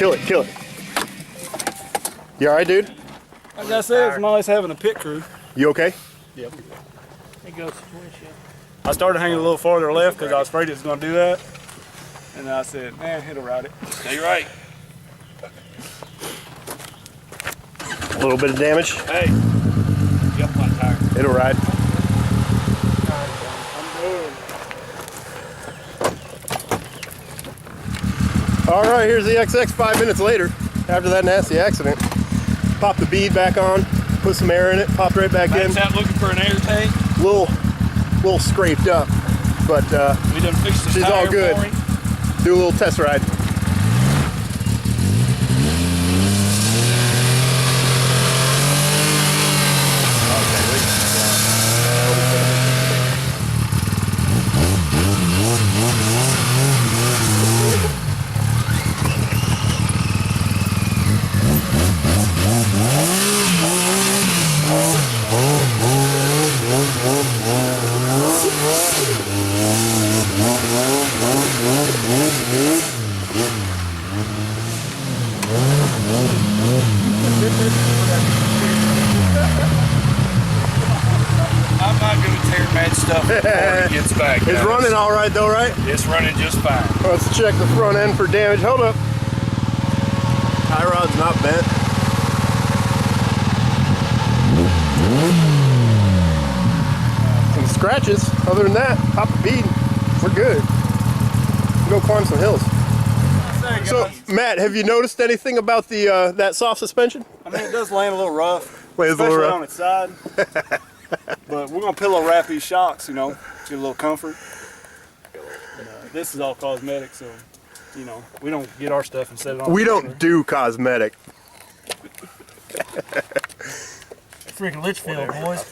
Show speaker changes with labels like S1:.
S1: Kill it, kill it. You alright, dude?
S2: Like I said, it's nice having a pit crew.
S1: You okay?
S2: Yeah. It goes to twin. I started hanging a little farther left because I was afraid it was going to do that. And I said, man, it'll ride it.
S3: Stay right.
S1: A little bit of damage.
S3: Hey, jump my tire.
S1: It'll ride. Alright, here's the XX 5 minutes later, after that nasty accident. Pop the bead back on, put some air in it, popped right back in.
S3: Out looking for an air tank.
S1: Little scraped up, but
S3: We done fixed the
S1: she's
S3: tire
S1: all good.
S3: for him.
S1: Do a little test ride.
S3: I'm not going to tear mad stuff before it gets back.
S1: It's running all right though, right?
S3: It's running just fine.
S1: Let's check the front end for damage. Hold up. Tie rod's not bent. Some scratches. Other than that, pop a bead. We're good. Go climb some hills. So, Matt, have you noticed anything about the that soft suspension?
S2: I mean, it does land a little rough,
S1: Wait, it's a little
S2: especially
S1: rough.
S2: on its side. But we're going to pillow wrap these shocks, you know, to get a little comfort. This is all cosmetic, so, you know, we don't get our stuff and set it on.
S1: We don't do cosmetic.
S2: Freaking Litchfield, boys.